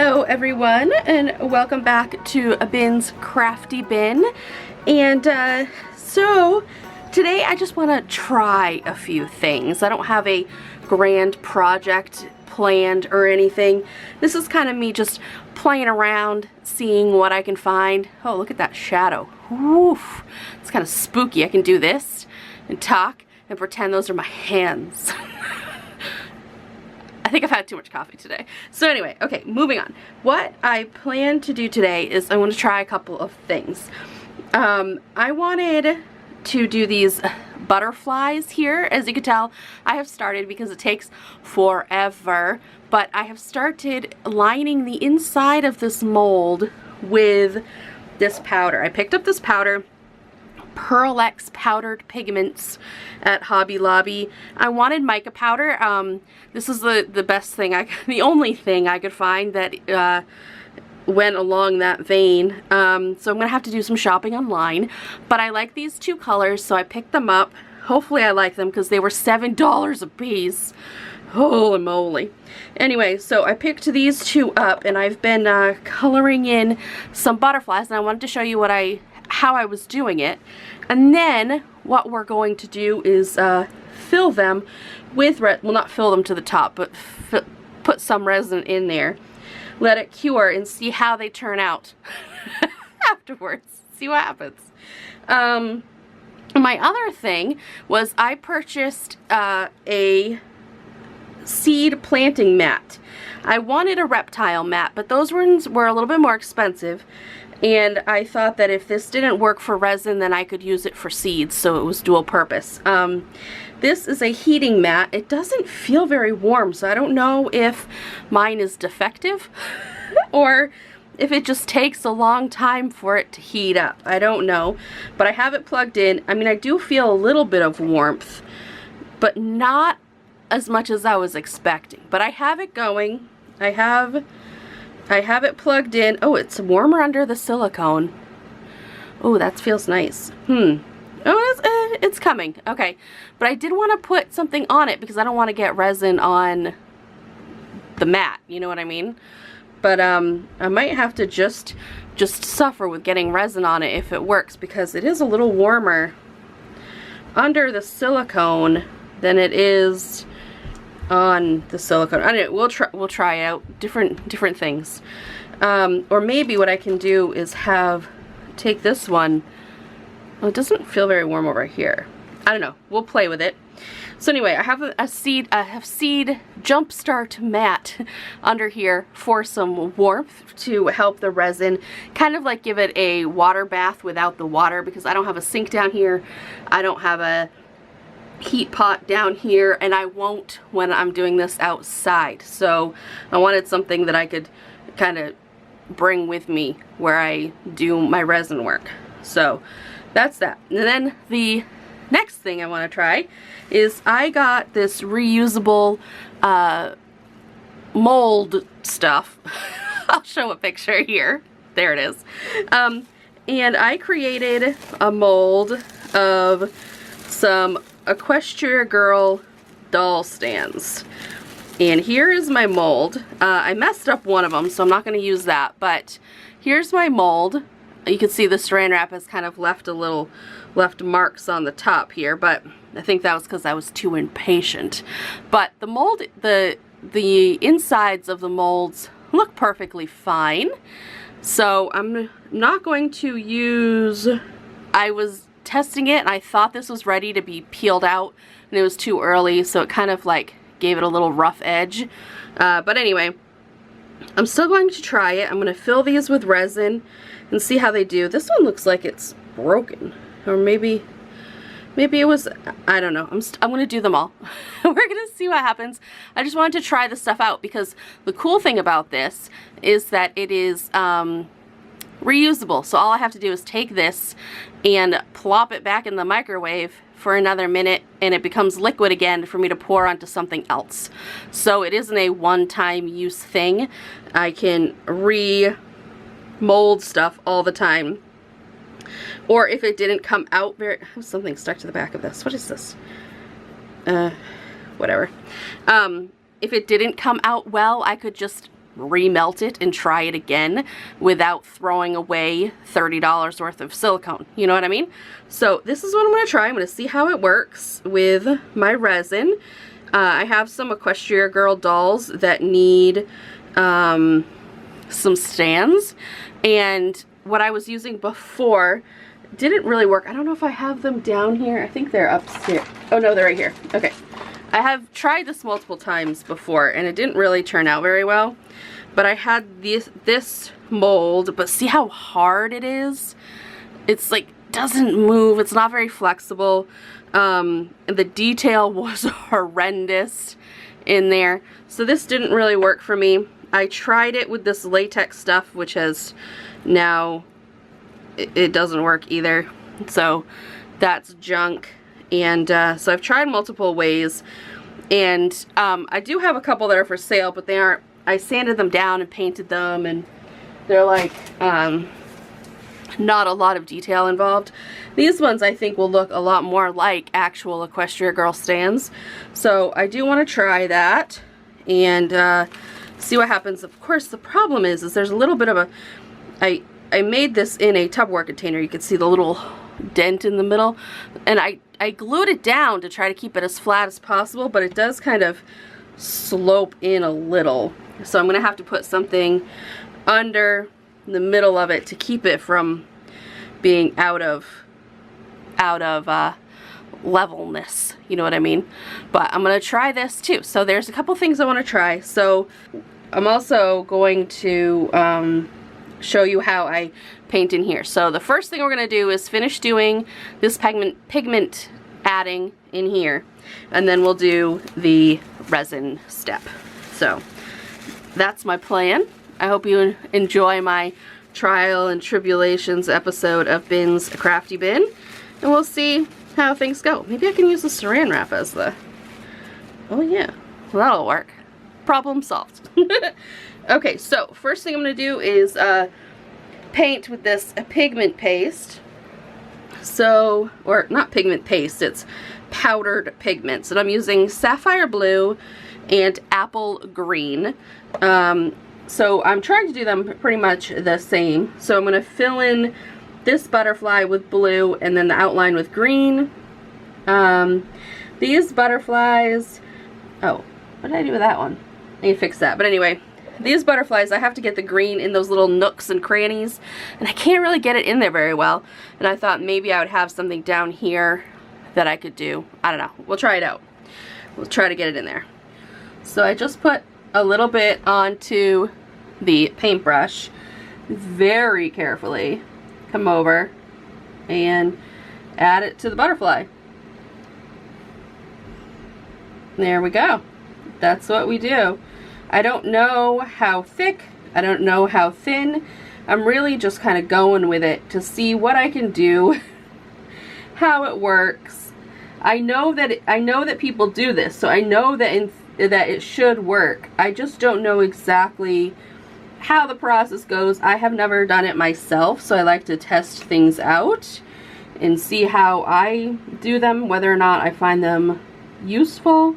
Hello everyone, and welcome back to a Bin's Crafty Bin. And so today I just want to try a few things. I don't have a grand project planned or anything. This is kind of me just playing around, seeing what I can find. Oh, look at that shadow. Woof. It's kind of spooky. I can do this and talk and pretend those are my hands. I think I've had too much coffee today. So anyway, okay, moving on. What I plan to do today is I want to try a couple of things. I wanted to do these butterflies here. As you can tell, I have started, because it takes forever, but I have started lining the inside of this mold with this powder. I picked up this powder, Pearl X powdered pigments at Hobby Lobby. I wanted mica powder. This is the best thing, the only thing I could find that went along that vein. So I'm gonna have to do some shopping online. But I like these two colors, so I picked them up. Hopefully I like them because they were $7 a piece. Holy moly. Anyway, so I picked these two up, and I've been coloring in some butterflies, and I wanted to show you how I was doing it. And then what we're going to do is fill them with well, not fill them to the top, but put some resin in there, let it cure, and see how they turn out afterwards. See what happens. My other thing was I purchased a seed planting mat. I wanted a reptile mat, but those ones were a little bit more expensive. And I thought that if this didn't work for resin, then I could use it for seeds, so it was dual purpose. This is a heating mat. It doesn't feel very warm, so I don't know if mine is defective or if it just takes a long time for it to heat up. I don't know, but I have it plugged in. I mean, I do feel a little bit of warmth, but not as much as I was expecting. But I have it going. I have it plugged in. Oh, it's warmer under the silicone. Oh, that feels nice. Oh, it's coming. Okay, but I did want to put something on it because I don't want to get resin on the mat. You know what I mean? But I might have to just suffer with getting resin on it if it works, because it is a little warmer under the silicone than it is on the silicone. I don't know, we'll try out different things. Or maybe what I can do is take this one. Well, it doesn't feel very warm over here. I don't know. We'll play with it. So anyway, I have a seed jumpstart mat under here for some warmth to help the resin, kind of like give it a water bath without the water, because I don't have a sink down here. I don't have a heat pot down here, and I won't when I'm doing this outside. So I wanted something that I could kind of bring with me where I do my resin work. So that's that. And then the next thing I want to try is I got this reusable mold stuff. I'll show a picture here. There it is. And I created a mold of some Equestria Girl doll stands. And here is my mold. I messed up one of them, so I'm not going to use that. But here's my mold. You can see the saran wrap has kind of left marks on the top here, but I think that was because I was too impatient. But the mold, the insides of the molds look perfectly fine. So I'm not going to use, I was testing it and I thought this was ready to be peeled out, and it was too early, so it kind of like gave it a little rough edge. But anyway, I'm still going to try it. I'm going to fill these with resin and see how they do. This one looks like it's broken, or maybe it was, I don't know. I'm going to do them all. We're going to see what happens. I just wanted to try the stuff out, because the cool thing about this is that it is reusable. So all I have to do is take this and plop it back in the microwave for another minute, and it becomes liquid again for me to pour onto something else. So it isn't a one-time use thing. I can re-mold stuff all the time. Or if it didn't come out very, I have something stuck to the back of this. What is this? Whatever. If it didn't come out well, I could just remelt it and try it again without throwing away $30 worth of silicone. You know what I mean? So this is what I'm going to try. I'm going to see how it works with my resin. I have some Equestria Girl dolls that need some stands, and what I was using before didn't really work. I don't know if I have them down here. I think they're upstairs. Oh no, they're right here. Okay. I have tried this multiple times before and it didn't really turn out very well. But I had this mold, but see how hard it is? It's like, doesn't move. It's not very flexible. And the detail was horrendous in there. So this didn't really work for me. I tried it with this latex stuff, which has now, it doesn't work either. So that's junk. And so I've tried multiple ways, and I do have a couple that are for sale, but they aren't. I sanded them down and painted them, and they're like not a lot of detail involved. These ones I think will look a lot more like actual Equestria Girl stands, so I do want to try that and see what happens. Of course, the problem is there's a little bit of a, I made this in a Tupperware container. You can see the little dent in the middle, and I glued it down to try to keep it as flat as possible, but it does kind of slope in a little. So I'm gonna have to put something under the middle of it to keep it from being out of levelness, you know what I mean? But I'm gonna try this too. So there's a couple things I want to try. So I'm also going to show you how I paint in here. So the first thing we're gonna do is finish doing this pigment adding in here, and then we'll do the resin step. So that's my plan. I hope you enjoy my trial and tribulations episode of Bin's Crafty Bin, and we'll see how things go. Maybe I can use the saran wrap as the, oh yeah, well, that'll work. Problem solved. Okay, so first thing I'm gonna do is paint with this pigment paste. So, or not pigment paste, it's powdered pigments, and I'm using sapphire blue and apple green. So I'm trying to do them pretty much the same. So I'm going to fill in this butterfly with blue and then the outline with green. These butterflies, oh, what did I do with that one? I need to fix that. But anyway, these butterflies, I have to get the green in those little nooks and crannies, and I can't really get it in there very well. And I thought maybe I would have something down here that I could do. I don't know. We'll try it out. We'll try to get it in there. So I just put a little bit onto the paintbrush, very carefully come over and add it to the butterfly. There we go. That's what we do. I don't know how thick, I don't know how thin. I'm really just kind of going with it to see what I can do, how it works. I know that people do this, so I know that that it should work. I just don't know exactly how the process goes. I have never done it myself, so I like to test things out and see how I do them, whether or not I find them useful.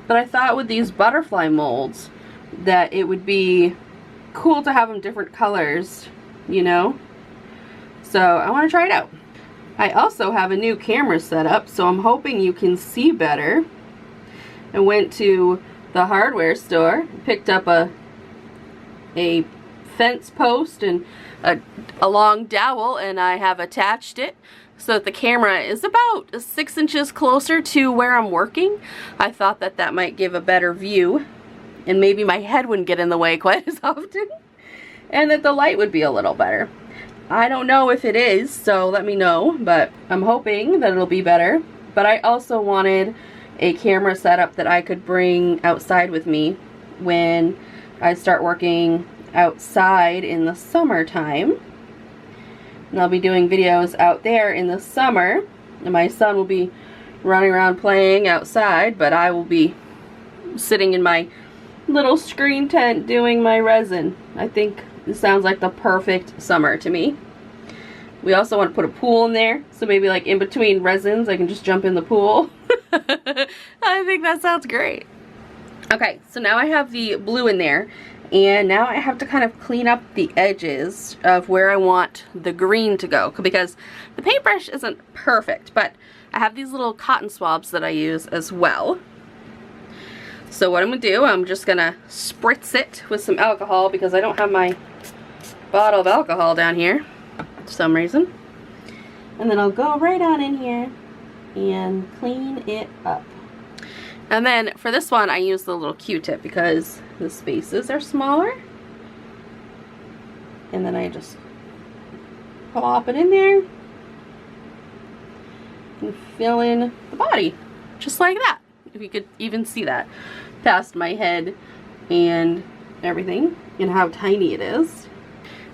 But I thought with these butterfly molds that it would be cool to have them different colors, you know? So I want to try it out. I also have a new camera set up, so I'm hoping you can see better. I went to the hardware store, picked up a fence post and a long dowel, and I have attached it so that the camera is about 6 inches closer to where I'm working. I thought that that might give a better view, and maybe my head wouldn't get in the way quite as often, and that the light would be a little better. I don't know if it is, so let me know, but I'm hoping that it'll be better. But I also wanted a camera setup that I could bring outside with me when I start working outside in the summertime. And I'll be doing videos out there in the summer, and my son will be running around playing outside, but I will be sitting in my little screen tent doing my resin. I think it sounds like the perfect summer to me. We also want to put a pool in there, so maybe like in between resins I can just jump in the pool. I think that sounds great. Okay, so now I have the blue in there, And now I have to kind of clean up the edges of where I want the green to go, because the paintbrush isn't perfect, but I have these little cotton swabs that I use as well. So what I'm gonna do, I'm just gonna spritz it with some alcohol, because I don't have my bottle of alcohol down here for some reason. And then I'll go right on in here and clean it up. And then for this one, I use the little Q-tip because the spaces are smaller. And then I just plop it in there and fill in the body, just like that. If you could even see that past my head and everything, and how tiny it is.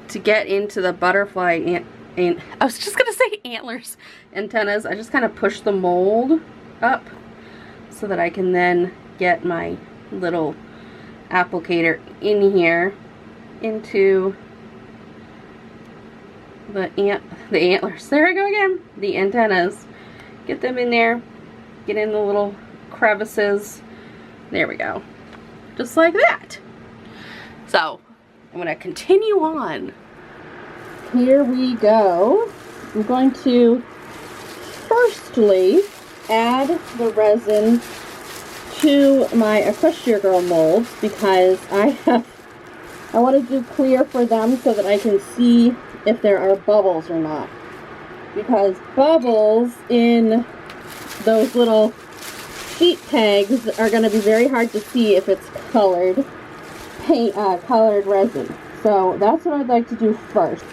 To get into the butterfly and I was just gonna say antlers, antennas, I just kind of push the mold up so that I can then get my little applicator in here into the antlers. There I go again. The antennas. Get them in there. Get in the little crevices. There we go. Just like that. So, I'm going to continue on. Here we go. I'm going to firstly add the resin to my Equestria Girl molds, because I want to do clear for them so that I can see if there are bubbles or not. Because bubbles in those little sheet tags are going to be very hard to see if it's colored paint, colored resin. So that's what I'd like to do first.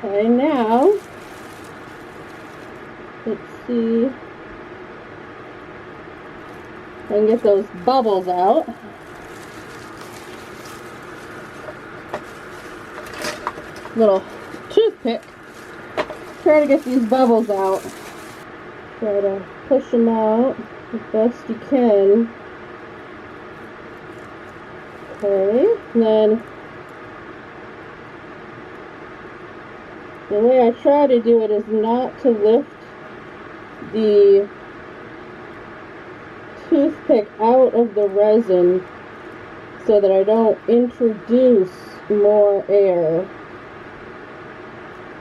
Okay, now, let's see if I can get those bubbles out. Little toothpick. Try to get these bubbles out. Try to push them out as best you can. Okay, and then the way I try to do it is not to lift the toothpick out of the resin so that I don't introduce more air.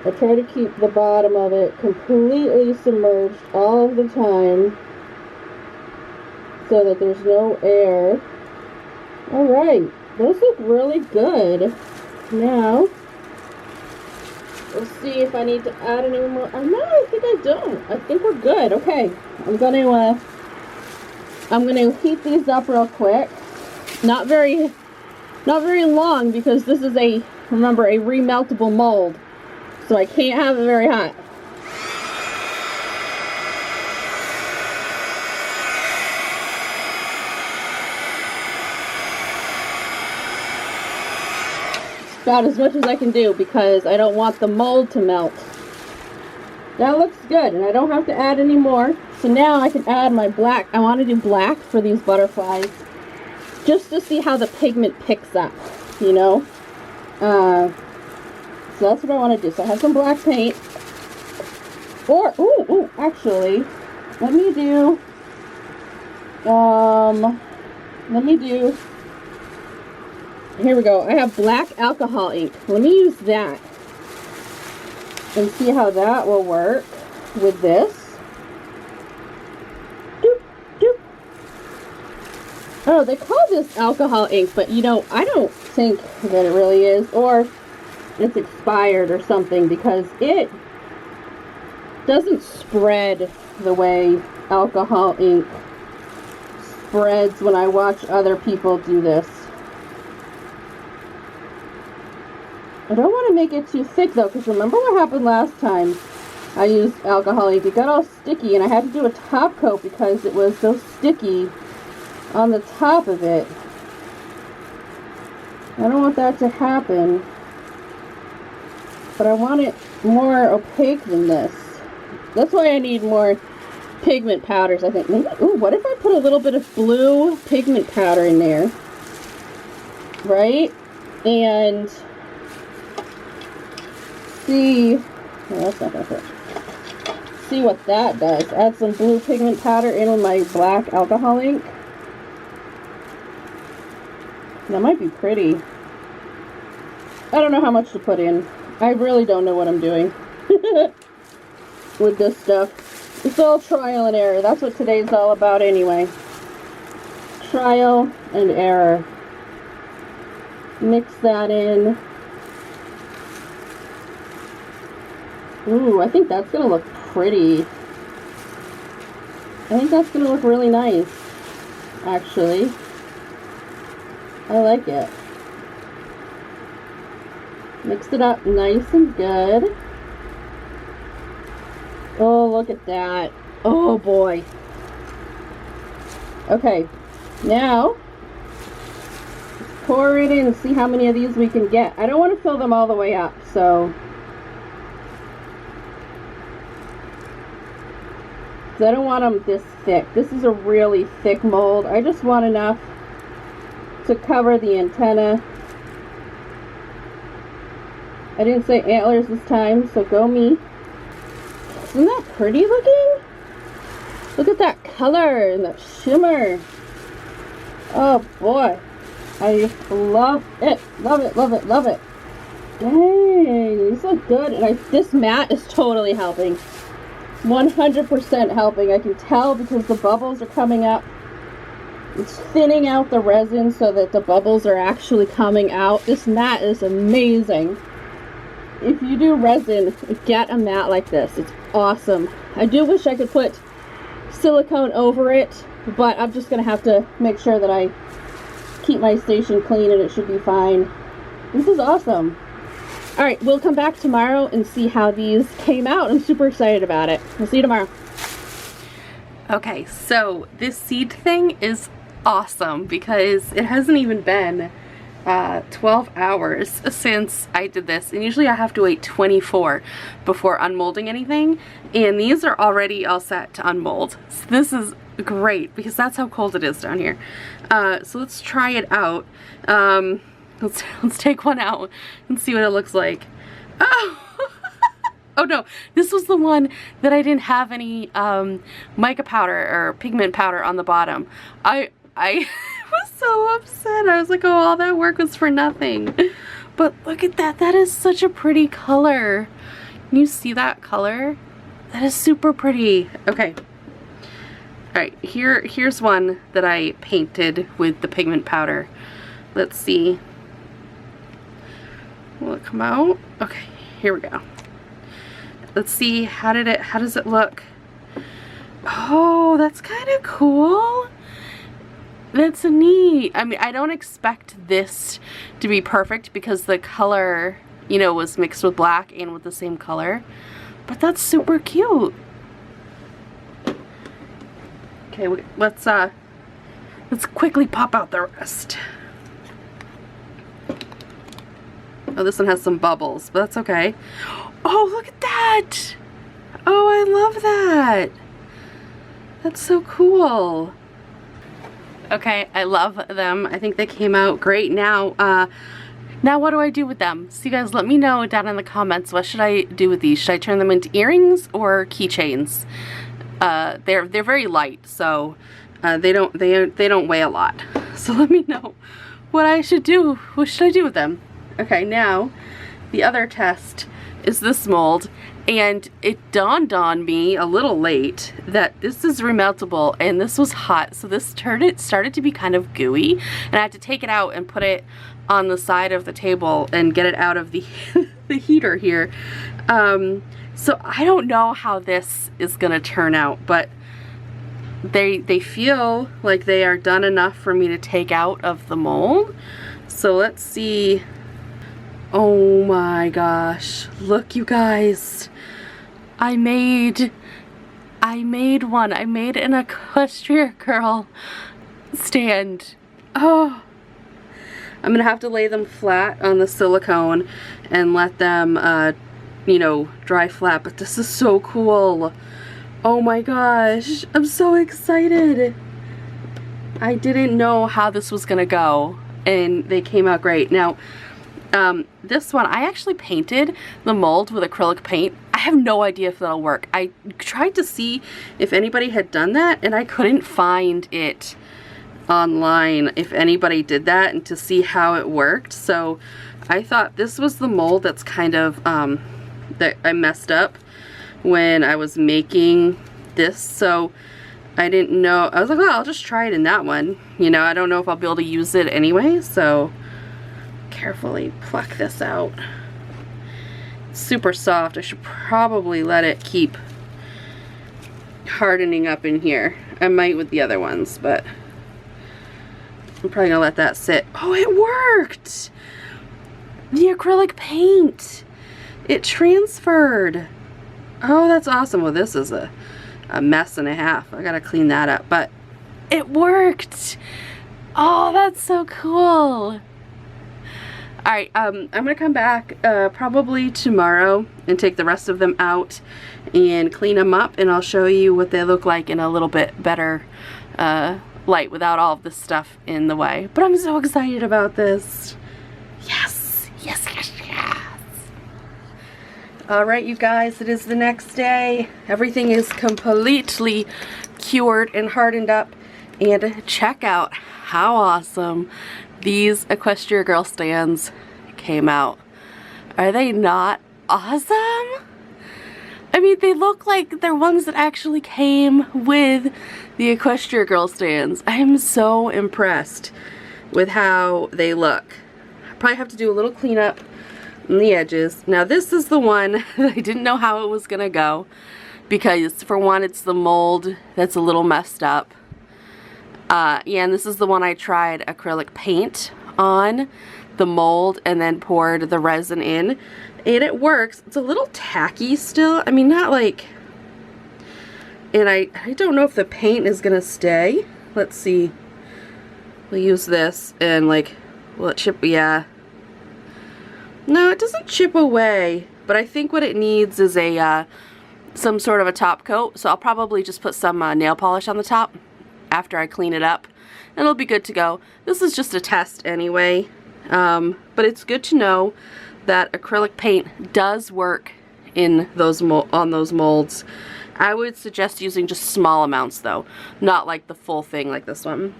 I try to keep the bottom of it completely submerged all of the time so that there's no air. Alright, those look really good. Now, we'll see if I need to add any more. No, I think I don't. I think we're good. Okay, I'm gonna heat these up real quick. Not very long, because this is remember, a remeltable mold, so I can't have it very hot. About as much as I can do, because I don't want the mold to melt. That looks good, and I don't have to add any more. So now I can add my black. I want to do black for these butterflies, just to see how the pigment picks up, you know. So that's what I want to do. So I have some black paint. Or, ooh, actually, let me do, here we go. I have black alcohol ink. Let me use that and see how that will work with this. Doop, doop. Oh, they call this alcohol ink, but you know, I don't think that it really is, or it's expired or something, because it doesn't spread the way alcohol ink spreads when I watch other people do this. I don't want to make it too thick though, because remember what happened last time I used alcohol ink? It got all sticky, and I had to do a top coat because it was so sticky on the top of it. I don't want that to happen, but I want it more opaque than this. That's why I need more pigment powders, I think. Maybe, ooh, what if I put a little bit of blue pigment powder in there? Right? And see, well, that's not gonna fit. See what that does. Add some blue pigment powder in with my black alcohol ink. That might be pretty. I don't know how much to put in. I really don't know what I'm doing with this stuff. It's all trial and error. That's what today's all about anyway. Trial and error. Mix that in. Ooh, I think that's gonna look pretty. I think that's gonna look really nice, actually. I like it. Mix it up nice and good. Oh, look at that. Oh boy. Okay, now pour it in and see how many of these we can get. I don't want to fill them all the way up, so I don't want them this thick. This is a really thick mold. I just want enough to cover the antenna. I didn't say antlers this time, so go me. Isn't that pretty looking? Look at that color and that shimmer. Oh boy. I just love it. Love it, love it, love it. Dang, these look good. And this mat is totally helping. 100% helping. I can tell because the bubbles are coming up. It's thinning out the resin so that the bubbles are actually coming out. This mat is amazing. If you do resin, get a mat like this. It's awesome. I do wish I could put silicone over it, but I'm just gonna have to make sure that I keep my station clean and it should be fine. This is awesome. All right, we'll come back tomorrow and see how these came out. I'm super excited about it. We'll see you tomorrow. Okay, so this seed thing is awesome because it hasn't even been 12 hours since I did this, and usually I have to wait 24 before unmolding anything, and these are already all set to unmold. So this is great because that's how cold it is down here. So let's try it out. Let's take one out and see what it looks like. Oh! Oh no, this was the one that I didn't have any mica powder or pigment powder on the bottom. I was so upset. I was like, oh, all that work was for nothing. But look at that. That is such a pretty color. Can you see that color? That is super pretty. Okay. Alright, here's one that I painted with the pigment powder. Let's see. Will it come out? Okay, here we go. Let's see, how does it look? Oh, that's kind of cool. That's neat. I mean, I don't expect this to be perfect because the color, you know, was mixed with black and with the same color. But that's super cute. Okay, let's quickly pop out the rest. Oh, this one has some bubbles, but that's okay. Oh, look at that! Oh, I love that! That's so cool. Okay, I love them. I think they came out great. Now what do I do with them? So you guys let me know down in the comments, what should I do with these? Should I turn them into earrings or keychains? They're very light, so they don't weigh a lot. So let me know what I should do. What should I do with them? Okay, now the other test is this mold, and it dawned on me a little late that this is remeltable, and this was hot, so this started to be kind of gooey, and I had to take it out and put it on the side of the table and get it out of the the heater here. So I don't know how this is gonna turn out, but they feel like they are done enough for me to take out of the mold. So let's see. Oh my gosh, look you guys. I made one. I made an Equestria girl stand. Oh, I'm gonna have to lay them flat on the silicone and let them, you know, dry flat, but this is so cool. Oh my gosh, I'm so excited. I didn't know how this was gonna go, and they came out great. Now, this one, I actually painted the mold with acrylic paint. I have no idea if that'll work. I tried to see if anybody had done that, and I couldn't find it online if anybody did that and to see how it worked. So I thought this was the mold that's kind of, that I messed up when I was making this. So I didn't know, I was like, well, I'll just try it in that one. You know, I don't know if I'll be able to use it anyway, so carefully pluck this out. It's super soft. I should probably let it keep hardening up in here. I might with the other ones, but I'm probably gonna let that sit. Oh, it worked! The acrylic paint! It transferred. Oh, that's awesome. Well, this is a mess and a half. I gotta clean that up, but it worked. Oh, that's so cool. Alright, I'm gonna come back probably tomorrow and take the rest of them out and clean them up, and I'll show you what they look like in a little bit better light without all of this stuff in the way. But I'm so excited about this. Yes, yes, yes, yes. Alright, you guys, it is the next day. Everything is completely cured and hardened up, and check out how awesome these Equestria Girl stands came out. Are they not awesome? I mean, they look like they're ones that actually came with the Equestria Girl stands. I am so impressed with how they look. I probably have to do a little cleanup on the edges. Now this is the one that I didn't know how it was gonna go, because for one, it's the mold that's a little messed up. Yeah, and this is the one I tried acrylic paint on the mold and then poured the resin in, and it works. It's a little tacky still. I mean, not like, and I don't know if the paint is gonna stay. Let's see. We'll use this and like, will it chip? Yeah. No, it doesn't chip away, but I think what it needs is a some sort of a top coat. So I'll probably just put some nail polish on the top after I clean it up, and it'll be good to go. This is just a test anyway, but it's good to know that acrylic paint does work in those on those molds. I would suggest using just small amounts though, not like the full thing like this one.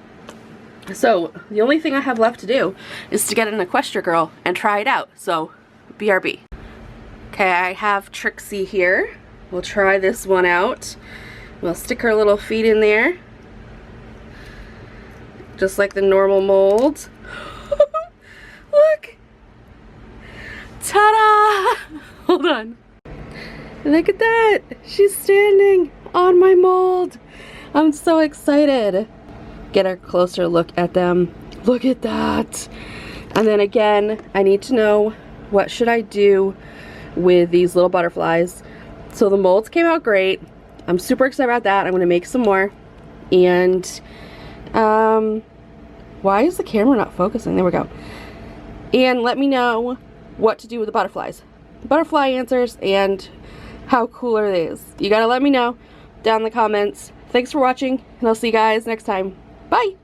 So the only thing I have left to do is to get an Equestria Girl and try it out. So BRB. Okay, I have Trixie here. We'll try this one out. We'll stick her little feet in there, just like the normal mold. Look! Ta-da! Hold on. Look at that! She's standing on my mold. I'm so excited. Get a closer look at them. Look at that! And then again, I need to know what should I do with these little butterflies. So the molds came out great. I'm super excited about that. I'm going to make some more. And why is the camera not focusing? There we go. And let me know what to do with the butterflies. Butterfly answers and how cool are these. You gotta let me know down in the comments. Thanks for watching, and I'll see you guys next time. Bye!